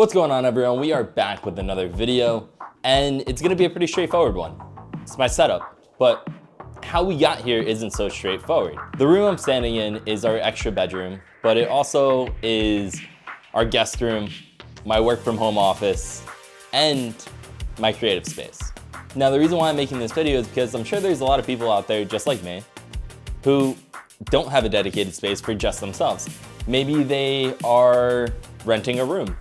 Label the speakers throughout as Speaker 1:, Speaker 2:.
Speaker 1: What's going on, everyone? We are back with another video, and it's gonna be a pretty straightforward one. It's my setup, but how we got here isn't so straightforward. The room I'm standing in is our extra bedroom, but it also is our guest room, my work from home office, and my creative space. Now, the reason why I'm making this video is because I'm sure there's a lot of people out there just like me who don't have a dedicated space for just themselves. Maybe they are renting a room.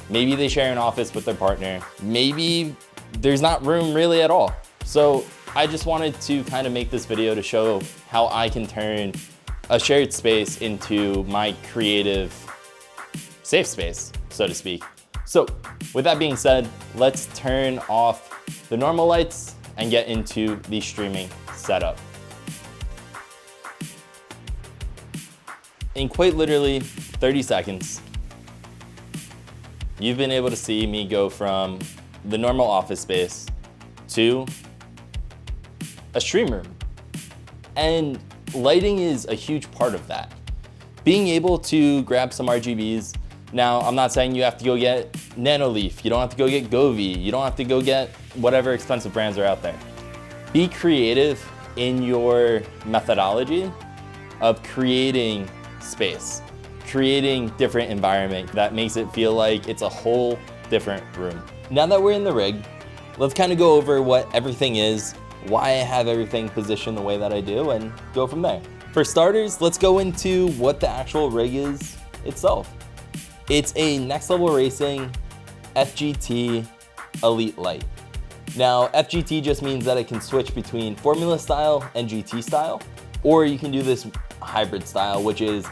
Speaker 1: Maybe they share an office with their partner. Maybe there's not room really at all. So I just wanted to kind of make this video to show how I can turn a shared space into my creative safe space, so to speak. So with that being said, let's turn off the normal lights and get into the streaming setup. In quite literally 30 seconds, you've been able to see me go from the normal office space to a stream room. And lighting is a huge part of that. Being able to grab some RGBs. Now, I'm not saying you have to go get Nanoleaf, you don't have to go get Govee, you don't have to go get whatever expensive brands are out there. Be creative in your methodology of creating space, creating different environment that makes it feel like it's a whole different room. Now that we're in the rig, let's kind of go over what everything is, why I have everything positioned the way that I do, and go from there. For starters, let's go into what the actual rig is itself. It's a Next Level Racing FGT Elite Lite. Now, FGT just means that it can switch between Formula style and GT style, or you can do this hybrid style, which is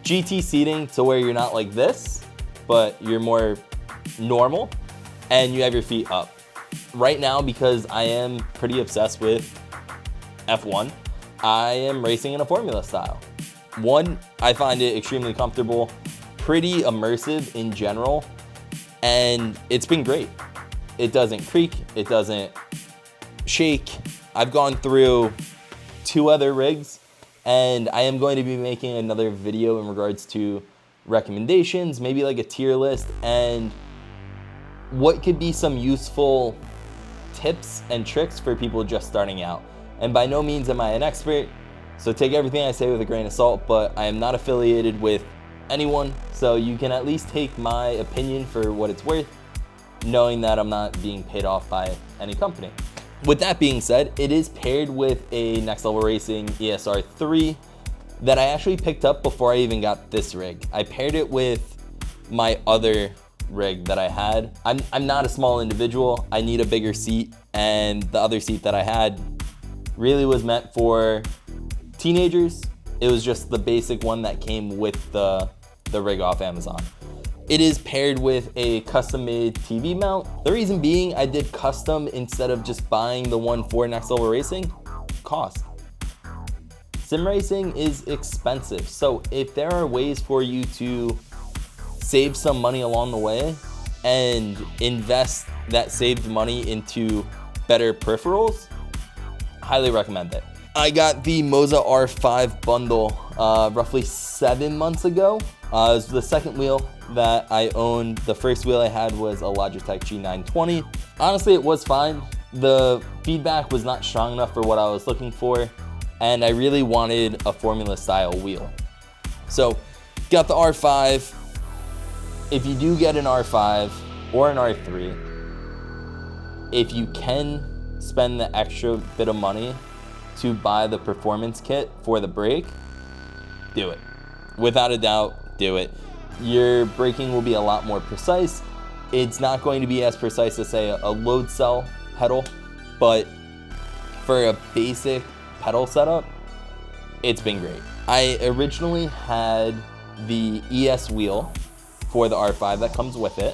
Speaker 1: GT seating to where you're not like this, but you're more normal and you have your feet up. Right now, because I am pretty obsessed with F1, I am racing in a Formula style. One, I find it extremely comfortable, pretty immersive in general, and it's been great. It doesn't creak, it doesn't shake. I've gone through 2 other rigs, and I am going to be making another video in regards to recommendations, maybe like a tier list, and what could be some useful tips and tricks for people just starting out. And by no means am I an expert, so take everything I say with a grain of salt, but I am not affiliated with anyone, so you can at least take my opinion for what it's worth, knowing that I'm not being paid off by any company. With that being said, it is paired with a Next Level Racing ESR3 that I actually picked up before I even got this rig. I paired it with my other rig that I had. I'm not a small individual. I need a bigger seat, and the other seat that I had really was meant for teenagers. It was just the basic one that came with the rig off Amazon. It is paired with a custom-made TV mount. The reason being, I did custom instead of just buying the one for Next Level Racing. Cost. Sim racing is expensive, so if there are ways for you to save some money along the way and invest that saved money into better peripherals, highly recommend it. I got the Moza R5 bundle roughly 7 months ago. It was the second wheel that I owned. The first wheel I had was a Logitech G920. Honestly, it was fine. The feedback was not strong enough for what I was looking for, and I really wanted a Formula style wheel. So, got the R5. If you do get an R5 or an R3, if you can spend the extra bit of money to buy the performance kit for the brake, do it. Without a doubt, do it. Your braking will be a lot more precise. It's not going to be as precise as, say, a load cell pedal, but for a basic pedal setup, it's been great. I originally had the ES wheel for the R5 that comes with it,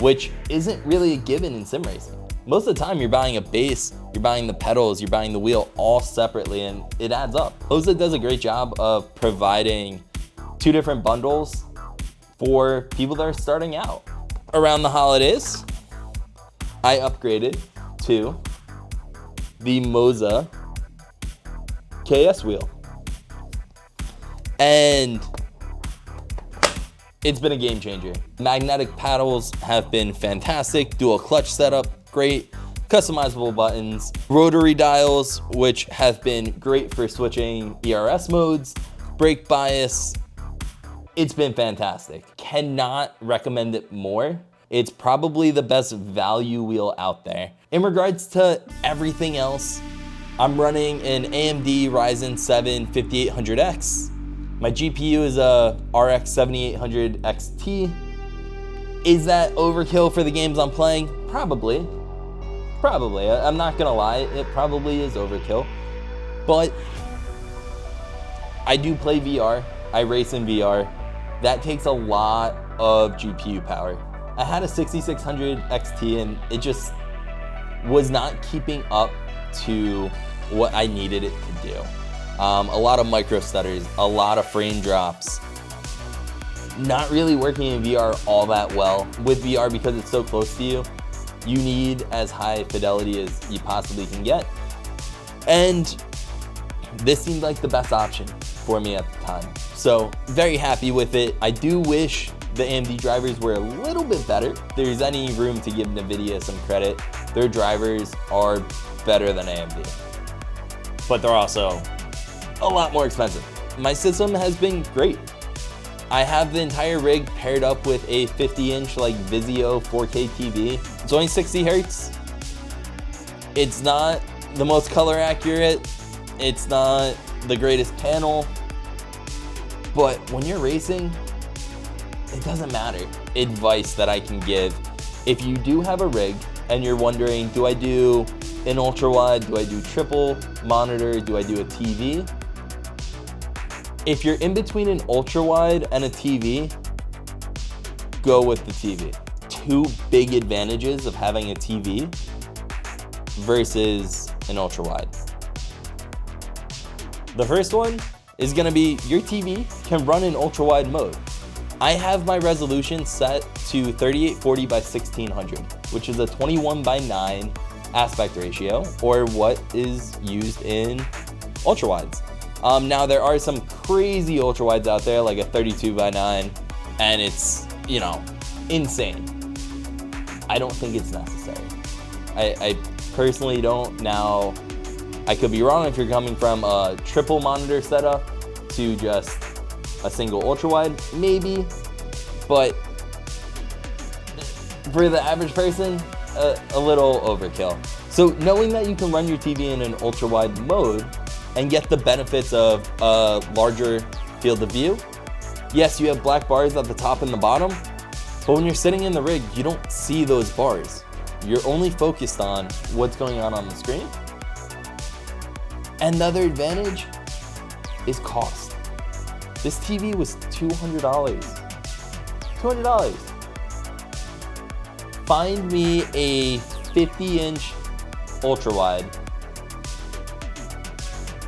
Speaker 1: which isn't really a given in sim racing. Most of the time, you're buying a base, you're buying the pedals, you're buying the wheel all separately, and it adds up. Moza does a great job of providing 2 different bundles for people that are starting out. Around the holidays, I upgraded to the Moza KS wheel. And it's been a game changer. Magnetic paddles have been fantastic. Dual clutch setup, great. Customizable buttons, rotary dials, which have been great for switching ERS modes, brake bias. It's been fantastic. Cannot recommend it more. It's probably the best value wheel out there. In regards to everything else, I'm running an AMD Ryzen 7 5800X. My GPU is a RX 7800 XT. Is that overkill for the games I'm playing? Probably. I'm not gonna lie, it probably is overkill. But I do play VR, I race in VR. That takes a lot of GPU power. I had a 6600 XT and it just was not keeping up to what I needed it to do. A lot of micro stutters, a lot of frame drops. Not really working in VR all that well. With VR, because it's so close to you, you need as high fidelity as you possibly can get. And this seemed like the best option for me at the time. So very happy with it. I do wish the AMD drivers were a little bit better. If there's any room to give NVIDIA some credit, their drivers are better than AMD. But they're also a lot more expensive. My system has been great. I have the entire rig paired up with a 50-inch like Vizio 4K TV. It's only 60 Hertz. It's not the most color accurate. It's not the greatest panel. But when you're racing, it doesn't matter. Advice that I can give. If you do have a rig and you're wondering, do I do an ultra wide? Do I do triple monitor? Do I do a TV? If you're in between an ultra wide and a TV, go with the TV. Two big advantages of having a TV versus an ultra wide. The first one is gonna be your TV can run in ultra wide mode. I have my resolution set to 3840 by 1600, which is a 21:9 aspect ratio, or what is used in ultra wides. Now there are some crazy ultra wides out there, like a 32:9, and it's, you know, insane. I don't think it's necessary. I personally don't. Now, I could be wrong if you're coming from a triple monitor setup to just a single ultra wide, maybe, but for the average person, a little overkill. So knowing that you can run your TV in an ultra wide mode and get the benefits of a larger field of view. Yes, you have black bars at the top and the bottom, but when you're sitting in the rig, you don't see those bars. You're only focused on what's going on the screen. And the other advantage is cost. This TV was $200. $200. Find me a 50-inch ultra wide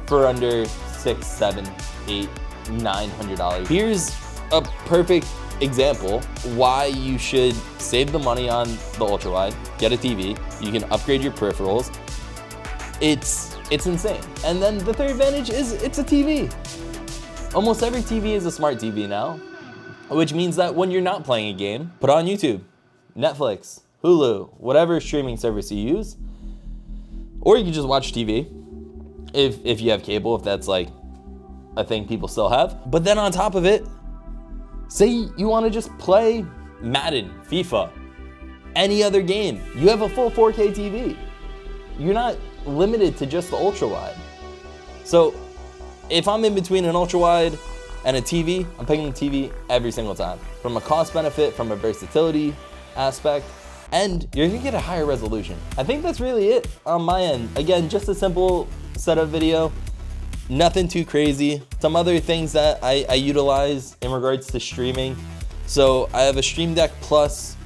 Speaker 1: for under $600, $700, $800, $900. Here's a perfect example why you should save the money on the ultra wide, get a TV, you can upgrade your peripherals. It's insane. And then the third advantage is it's a TV. Almost every TV is a smart TV now, which means that when you're not playing a game, put on YouTube, Netflix, Hulu, whatever streaming service you use, or you can just watch TV. If you have cable, if that's like a thing people still have. But then on top of it, say you want to just play Madden, FIFA, any other game. You have a full 4K TV. You're not limited to just the ultra wide. So if I'm in between an ultra wide and a TV, I'm picking the TV every single time. From a cost benefit, from a versatility aspect, and you're gonna get a higher resolution. I think that's really it on my end. Again, just a simple setup video, nothing too crazy. Some other things that I utilize in regards to streaming. So I have a Stream Deck Plus.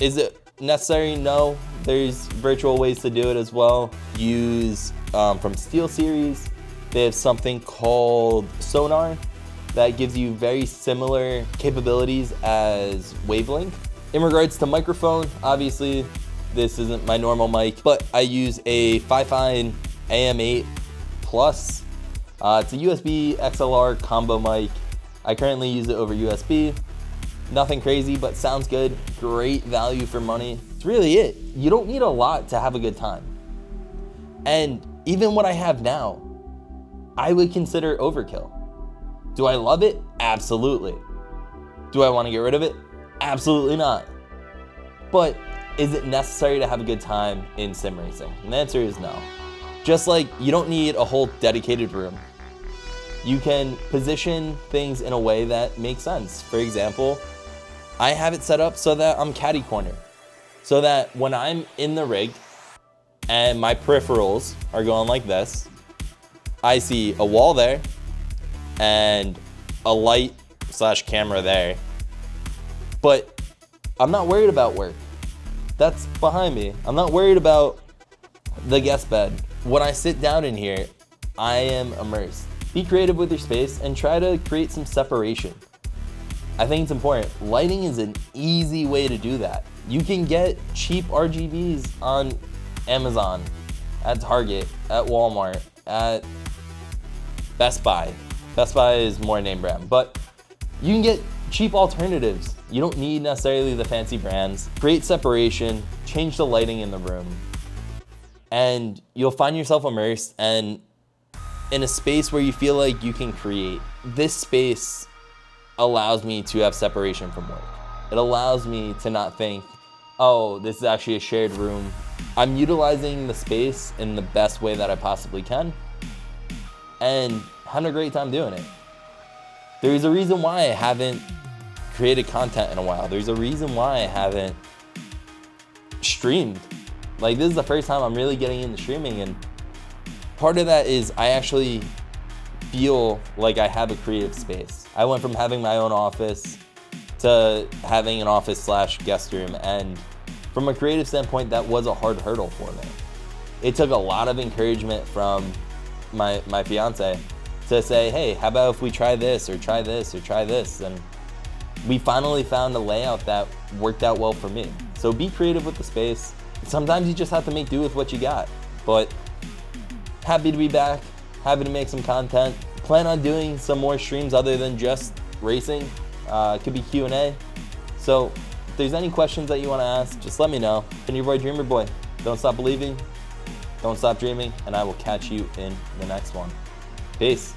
Speaker 1: Is it necessary? No. There's virtual ways to do it as well. Use from SteelSeries, they have something called Sonar that gives you very similar capabilities as Wavelength. In regards to microphone, obviously this isn't my normal mic, but I use a FiFine AM8 Plus. It's a USB XLR combo mic. I currently use it over USB. Nothing crazy, but sounds good. Great value for money. It's really it. You don't need a lot to have a good time. And even what I have now, I would consider overkill. Do I love it? Absolutely. Do I want to get rid of it? Absolutely not. But is it necessary to have a good time in sim racing? And the answer is no. Just like you don't need a whole dedicated room. You can position things in a way that makes sense. For example, I have it set up so that I'm caddy corner. So that when I'm in the rig and my peripherals are going like this, I see a wall there and a light / camera there. But I'm not worried about work. That's behind me. I'm not worried about the guest bed. When I sit down in here, I am immersed. Be creative with your space and try to create some separation. I think it's important. Lighting is an easy way to do that. You can get cheap RGBs on Amazon, at Target, at Walmart, at Best Buy. Best Buy is more name brand, but you can get cheap alternatives. You don't need necessarily the fancy brands. Create separation, change the lighting in the room, and you'll find yourself immersed and in a space where you feel like you can create. This space allows me to have separation from work. It allows me to not think, oh, this is actually a shared room. I'm utilizing the space in the best way that I possibly can and having a great time doing it. There's a reason why I haven't created content in a while. There's a reason why I haven't streamed. Like, this is the first time I'm really getting into streaming, and part of that is I actually feel like I have a creative space. I went from having my own office to having an office / guest room, and from a creative standpoint, that was a hard hurdle for me. It took a lot of encouragement from my fiance to say, hey, how about if we try this or try this or try this? And we finally found a layout that worked out well for me. So be creative with the space. Sometimes you just have to make do with what you got. But happy to be back, happy to make some content. Plan on doing some more streams other than just racing. It could be Q&A. So if there's any questions that you want to ask, just let me know. And your boy Dreamer Boy. Don't stop believing, don't stop dreaming, and I will catch you in the next one. Peace.